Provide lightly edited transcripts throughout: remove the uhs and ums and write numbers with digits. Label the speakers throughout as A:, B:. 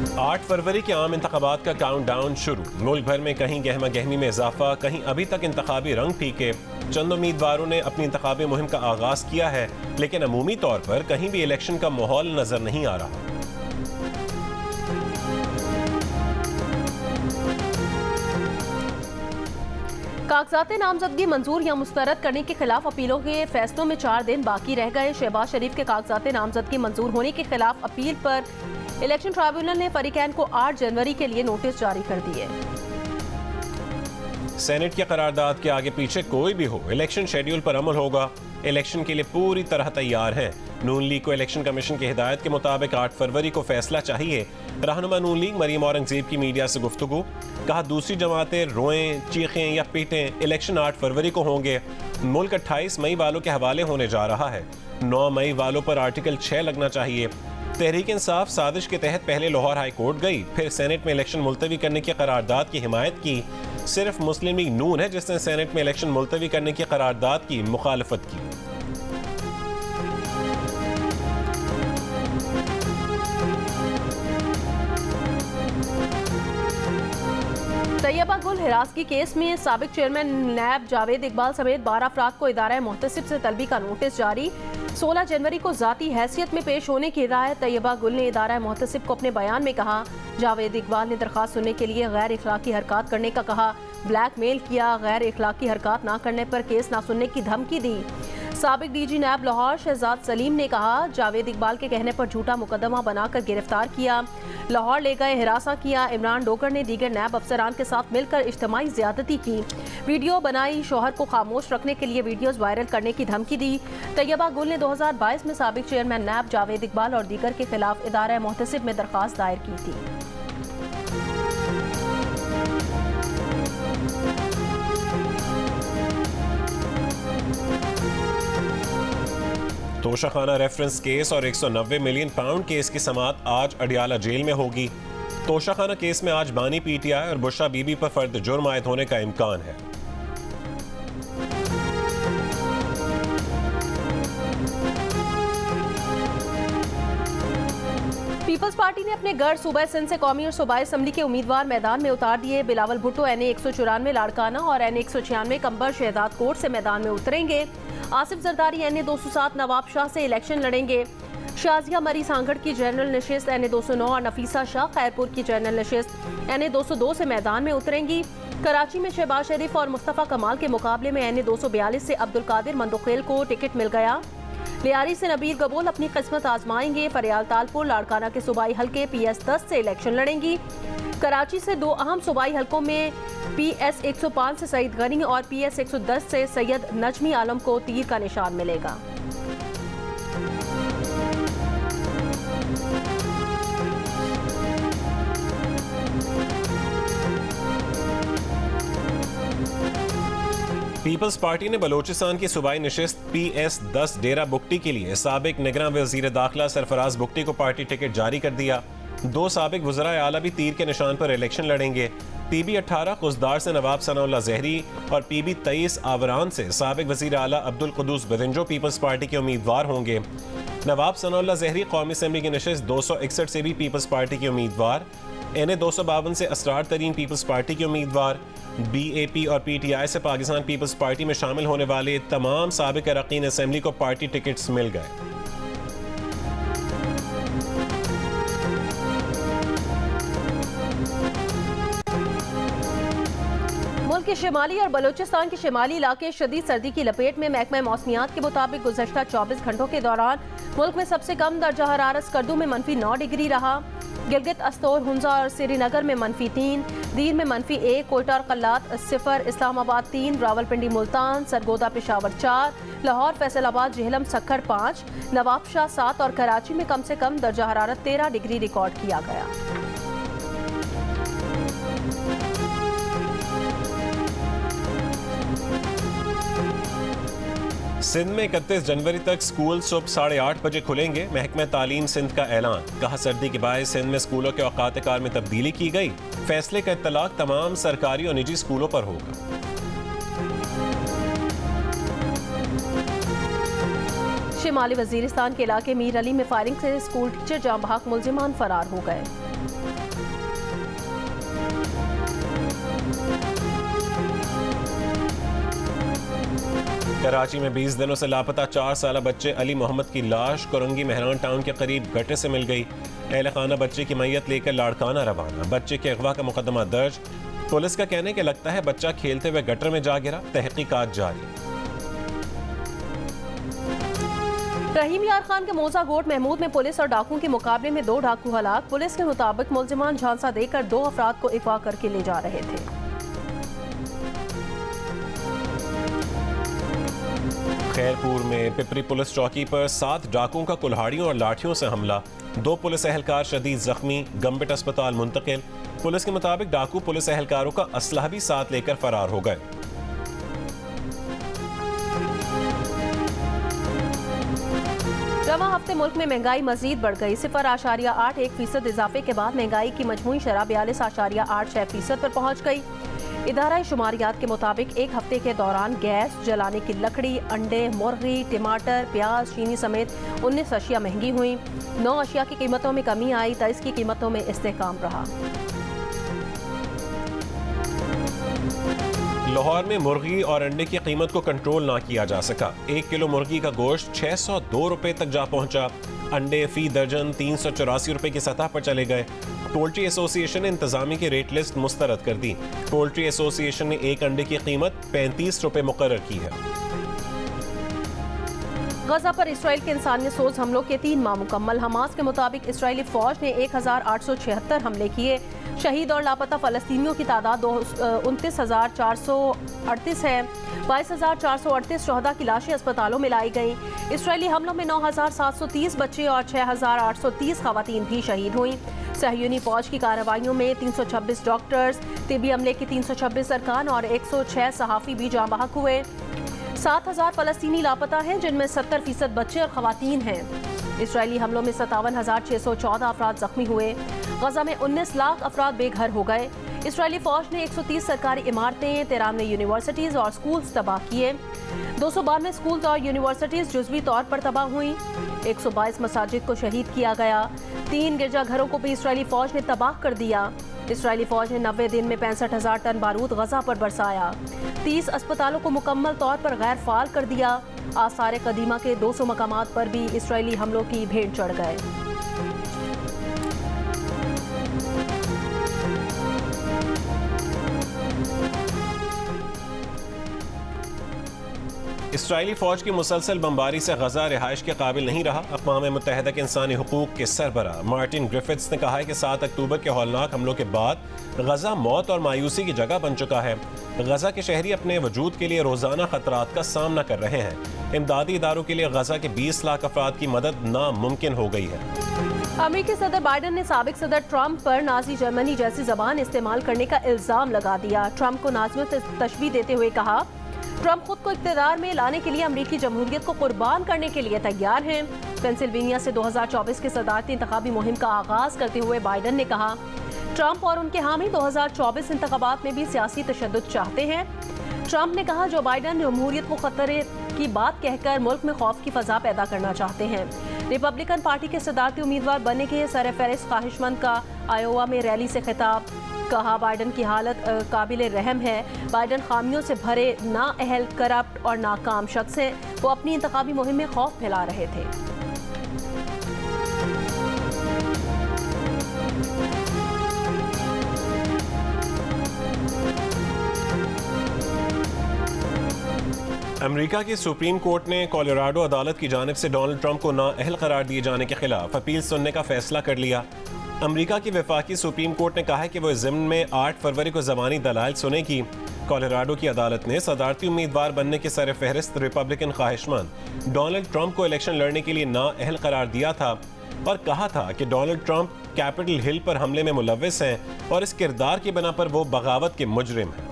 A: 8 फरवरी के आम इंतखाबात का काउंटडाउन शुरू। मुल्क भर में कहीं गहमा गहमी में इजाफा, कहीं अभी तक इंतखाबी रंग फीके। चंद उम्मीदवारों ने अपनी इंतखाबी मुहिम का आगाज किया है, लेकिन अमूमी तौर पर कहीं भी इलेक्शन का माहौल नजर नहीं आ रहा।
B: कागजात नामजदगी मंजूर या मुस्तरद करने के खिलाफ अपीलों के फैसलों में 4 दिन बाकी रह गए। शहबाज शरीफ के कागजात नामजदगी मंजूर होने के खिलाफ अपील पर इलेक्शन ट्राइब्यूनल ने फरीकैन को 8 जनवरी के लिए नोटिस जारी कर दिए।
A: सेनेट की करारदाद के आगे पीछे कोई भी हो, इलेक्शन शेड्यूल पर अमल होगा। इलेक्शन के लिए पूरी तरह तैयार हैं। नून लीग को इलेक्शन कमीशन की हिदायत के मुताबिक 8 फरवरी को फैसला चाहिए। रहनुमा नून लीग मरीम औरंगजेब की मीडिया से गुफ्तगू, कहा दूसरी जमातें रोएं, चीखें या पीटें, इलेक्शन 8 फरवरी को होंगे। मुल्क 28 मई वालों के हवाले होने जा रहा है। 9 मई वालों पर आर्टिकल 6 लगना चाहिए। तहरीक इंसाफ साजिश के तहत पहले लाहौर हाई कोर्ट गई, फिर सेनेट में इलेक्शन मुलतवी करने की करारदाद की हिमायत की। सिर्फ मुस्लिम लीग नून है जिसने सेनेट में इलेक्शन मुलतवी करने की करारदाद की मुखालफत की।
B: तैयबा गुल हिरासगी केस में साबिक चेयरमैन नैब जावेद इकबाल समेत 12 अफराद को इदारा मोहतसिब से तलबी का नोटिस जारी। 16 जनवरी को जाती हैसियत में पेश होने की हिदायत। तैयबा गुल ने इदारा मोहतसिब को अपने बयान में कहा, जावेद इकबाल ने दरख्वास्त सुनने के लिए गैर इखलाकी हरकत करने का कहा, ब्लैकमेल किया, गैर इखलाकी हरकत ना करने पर केस ना सुनने की धमकी दी। साबिक डीजी नैब लाहौर शहजाद सलीम ने कहा, जावेद इकबाल के कहने पर झूठा मुकदमा बनाकर गिरफ्तार किया, लाहौर ले गए, हिरासा किया। इमरान डोगर ने दीगर नैब अफसरान के साथ मिलकर इज्तिमाई ज्यादती की, वीडियो बनाई, शोहर को खामोश रखने के लिए वीडियोस वायरल करने की धमकी दी। तैयबा गुल ने 2022 में साबिक चेयरमैन नैब जावेद इकबाल और दीगर के खिलाफ इदारा मोहतसिब में दरख्वास्त दायर की थी।
A: तोशाखाना रेफरेंस केस और 190 मिलियन पाउंड केस की समाअत आज अडियाला जेल में होगी। तोशाखाना केस में आज बानी पीटीआई और बुशरा बीबी पर फर्द जुर्म आयद होने का इम्कान है।
B: पीपल्स पार्टी ने अपने गढ़ सूबा सिंध से कौमी और सूबाई असम्बली के उम्मीदवार मैदान में उतार दिए। बिलावल भुट्टो NA 194 लाड़काना और NA 196 कंबर शहजाद कोट से मैदान में उतरेंगे। आसिफ जरदारी NA 207 नवाब शाह से इलेक्शन लड़ेंगे। शाजिया मरी सांगड़ की जनरल नशिस्त NA 209 और नफीसा शाह खैरपुर की जनरल नशिस्त NA 202 से मैदान में उतरेंगी। कराची में शहबाज शरीफ और मुस्तफ़ा कमाल के मुकाबले में NA 242 से अब्दुल कादिर मंदोखेल को टिकट मिल गया। लियारी से नबीर गबोल अपनी किस्मत आजमाएंगे। फरियाल तालपुर लाड़काना के सूबाई हल्के PS 10 से इलेक्शन लड़ेंगी। कराची से 2 अहम सूबाई हल्कों में PS 105 से सईद गनी और PS 110 से सैयद नजमी आलम को तीर का निशान मिलेगा।
A: पीपल्स पार्टी ने बलोचिस्तान की सूबाई नशिस्त PS 10 डेरा बुगटी के लिए साबिक निगरां वज़ीर दाखिला सरफराज बुगटी को पार्टी टिकट जारी कर दिया। 2 साबिक वज़राए आला भी तीर के निशान पर इलेक्शन लड़ेंगे। PB 18 खुजदार से नवाब सनाउल्लाह ज़हरी और PB 23 आवरान से साबिक वज़ीर आला अब्दुल कुदूस बदिंजो पीपल्स पार्टी के उम्मीदवार होंगे। नवाब सनाउल्लाह ज़हरी कौमी असम्बली की नशिस्त 261 से भी पीपल्स पार्टी के उम्मीदवार। NA 252 से असरार तरीन पीपल्स पार्टी के उम्मीदवार। BAP और PTI से पाकिस्तान पीपल्स पार्टी में शामिल होने वाले तमाम साबिक अरकान असेंबली को पार्टी टिकट्स मिल गए।
B: मुल्क के शिमाली और बलूचिस्तान के शिमाली इलाके शदीद सर्दी की लपेट में। महकमा मौसमियात के मुताबिक गुज़श्ता 24 घंटों के दौरान मुल्क में सबसे कम दर्जा हरारत स्कर्दू में -9 डिग्री रहा। गिलगित अस्तोर हुंजा और श्रीनगर में -3, दीर में -1, कोयटा और कल्लात 0, इस्लामाबाद 3, रावलपिंडी मुल्तान सरगोदा पेशावर 4, लाहौर फैसलाबाद जेहलम सक्खर 5, नवाबशाह 7 और कराची में कम से कम दर्जा हरारत 13 डिग्री रिकॉर्ड किया गया।
A: सिंध में 31 जनवरी तक स्कूल सुबह 8:30 बजे खुलेंगे। महकमा तालीम सिंध का ऐलान, कहा सर्दी के बायस सिंध में स्कूलों के औकात कार में तब्दीली की गई। फैसले का इत्तलाक तमाम सरकारी और निजी स्कूलों पर होगा।
B: शिमाली वजीरिस्तान के इलाके मीर अली में फायरिंग से स्कूल टीचर जाम बहक मुल्जिमान फरार हो गए।
A: कराची में 20 दिनों से लापता 4 साल बच्चे अली मोहम्मद की लाश कोरंगी मेहरान टाउन के करीब गड्ढे से मिल गई। अहल खाना बच्चे की मैयत लेकर लाड़काना रवाना। बच्चे के अगवा का मुकदमा दर्ज। पुलिस का कहने के लगता है बच्चा खेलते हुए गटर में जा गिरा। तहकीकात जारी।
B: रहीम यार खान के मौजा गोट महमूद में पुलिस और डाकुओं के मुकाबले में 2 डाकू हलाक। पुलिस के मुताबिक मुलजिमान झांसा देकर 2 अफराद को अगवा करके ले जा रहे थे।
A: खैरपुर में पिपरी पुलिस चौकी पर 7 डाकुओं का कुल्हाड़ियों और लाठियों से हमला। 2 पुलिस एहलकार शदीद जख्मी, गंबिट अस्पताल मुंतकिल। पुलिस के मुताबिक डाकू पुलिस एहलकारों का असलहा भी साथ लेकर फरार हो गए।
B: रवां हफ्ते मुल्क में महंगाई मजीद बढ़ गई। 0.81% इजाफे के बाद महंगाई की मजमूई शरह 42.86% पर पहुंच गई। इदारा शुमारियात के मुताबिक एक हफ्ते के दौरान गैस, जलाने की लकड़ी, अंडे, मुर्गी, टमाटर, प्याज, चीनी समेत 19 अशिया महंगी हुई। 9 अशिया की कीमतों में कमी आई। 23 की कीमतों में इस्तेहकाम रहा।
A: लाहौर में मुर्गी और अंडे की कीमत को कंट्रोल ना किया जा सका। 1 किलो मुर्गी का गोश्त 602 रुपए तक जा पहुंचा। अंडे फी दर्जन 384 रुपए की सतह पर चले गए। पोल्ट्री एसोसिएशन ने इंतजामी की रेट लिस्ट मुस्तरद कर दी। पोल्ट्री एसोसिएशन ने एक अंडे की कीमत 35 रुपए मुकर्रर की है।
B: गजा पर इसराइल के इंसानियत सोज हमलों के 3 माह मुकम्मल। हमास के मुताबिक इसराइली फौज ने 1876 हमले किए। शहीद और लापता फलस्तीनियों की तादाद 29,438 है। 22,438 शहदा की लाशें अस्पतालों में लाई गईं। इसराइली हमलों में 9,730 बच्चे और 6,830 खवातीन भी शहीद हुई। सहयूनी फौज की कार्रवाइयों में 326 डॉक्टर्स, तिबी अमले के 326 अरकान और 106 सहाफ़ी भी जाँ बहक हुए। 7,000 फलस्तीनी लापता हैं, जिनमें 70% बच्चे और खवातीन हैं। इसराइली हमलों में 57,614 अफराद जख्मी हुए। गजा में 19 लाख अफराद बेघर हो गए। इसराइली फौज ने 130 सरकारी इमारतें, 93 यूनिवर्सिटीज़ और स्कूल्स तबाह किए। 292 स्कूल्स और यूनिवर्सिटीज़ जुज़वी तौर पर तबाह हुई। 122 मसाजिद को शहीद किया गया। 3 गिरजाघरों को भी इसराइली फौज ने तबाह कर दिया। इसराइली फौज ने 90 दिन में 65,000 टन बारूद गजा पर बरसाया। 30 अस्पतालों को मुकम्मल तौर पर गैर फाल कर दिया। आसार कदीमा के 200 मकामात पर भी इसराइली हमलों की भेंट चढ़ गए।
A: इसराइली फौज की मुसलसल बमबारी से गजा रिहाइश के काबिल नहीं रहा। अक़वाम मुत्तहिदा के इंसानी हुकूक के सरबराह मार्टिन ग्रिफिथ्स ने कहा है कि 7 अक्टूबर के हौलनाक हमलों के बाद गजा मौत और मायूसी की जगह बन चुका है। गजा के शहरी अपने वजूद के लिए रोजाना खतरात का सामना कर रहे हैं। इमदादी इदारों के लिए गजा के 20 लाख अफराद की मदद नामुमकिन हो गई है।
B: अमेरिकी सदर बाइडन ने साबिक सदर ट्रंप पर नाजी जर्मनी जैसी जबान इस्तेमाल करने का इल्जाम लगा दिया। ट्रंप को नाजियों से तशबीह देते हुए कहा, ट्रंप खुद को इख्तियार में लाने के लिए अमेरिकी जमहूरियत को कुर्बान करने के लिए तैयार हैं। पेंसिल्वेनिया से 2024 के सदारती इंतखाबी मुहिम का आगाज करते हुए बाइडन ने कहा, ट्रंप और उनके हामी 2024 इंतखाबात में भी सियासी तशद्दुद चाहते हैं। ट्रंप ने कहा, जो बाइडन जमहूरियत को खतरे की बात कहकर मुल्क में खौफ की फजा पैदा करना चाहते हैं। रिपब्लिकन पार्टी के सदारती उम्मीदवार बनने के सरफहरिस्त ख्वाहिशमंद का आयोवा में रैली से खिताब। कहा, बाइडन की हालत काबिल रहम है। बाइडन खामियों से भरे, नाअहल, करप्ट और नाकाम शख्स हैं। वो अपनी इंतखाबी मुहिम में खौफ फैला रहे थे।
A: अमेरिका की सुप्रीम कोर्ट ने कोलोराडो अदालत की जानिब से डोनाल्ड ट्रंप को नाअहल करार दिए जाने के खिलाफ अपील सुनने का फैसला कर लिया। अमेरिका की वफाकी सुप्रीम कोर्ट ने कहा है कि वो इस ज़िम्न में 8 फरवरी को ज़बानी दलाइल सुनेगी। कोलोराडो की अदालत ने सदारती उम्मीदवार बनने के सरफहरिस्त रिपब्लिकन ख्वाहिशमंद डोनाल्ड ट्रंप को इलेक्शन लड़ने के लिए नाअहल करार दिया था और कहा था कि डोनाल्ड ट्रंप कैपिटल हिल पर हमले में मुलव्विस हैं और इस किरदार की बिना पर वो बगावत के मुजरिम हैं।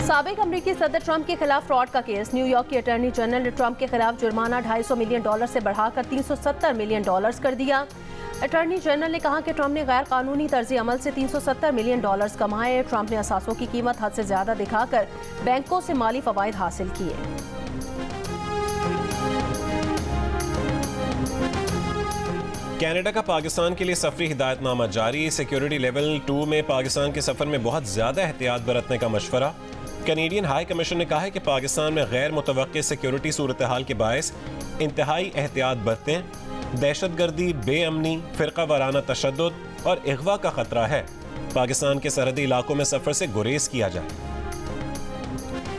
B: साबिक अमरीकी सदर ट्रंप के खिलाफ फ्रॉड का केस। न्यूयॉर्क की अटॉर्नी जनरल ने ट्रंप के खिलाफ जुर्माना $250 मिलियन से बढ़ाकर $370 मिलियन कर दिया। अटॉर्नी जनरल ने कहा कि ट्रंप ने गैर कानूनी तर्ज अमल से $370 मिलियन कमाए। ट्रंप ने असासों की कीमत हद से ज्यादा दिखाकर बैंकों से माली फवायद हासिल किए।
A: कनाडा का पाकिस्तान के लिए सफरी हिदायतनामा जारी। सिक्योरिटी लेवल 2 में पाकिस्तान के सफर में बहुत ज्यादा एहतियात बरतने का मशवरा। कैनेडियन हाई कमीशन ने कहा है कि पाकिस्तान में गैर मुतवक्किल सिक्योरिटी सूरत हाल के बायस इंतहाई एहतियात बरतें। दहशतगर्दी, बेअमनी, फिरका वाराना तशद्दुद और अगवा का खतरा है। पाकिस्तान के सरहदी इलाकों में सफर से गुरेज किया जाए।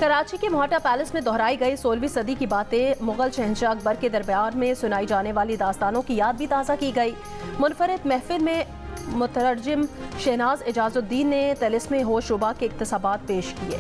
B: कराची के मोहटा पैलेस में दोहराई गई 16वीं सदी की बातें। मुगल शहंशाह अकबर के दरबार में सुनाई जाने वाली दास्तानों की याद भी ताज़ा की गई। मुनफरिद महफिल में मुतरजिम शहनाज एजाजुद्दीन ने तिलिस्मे होशरुबा के इक्तसाबात पेश किए।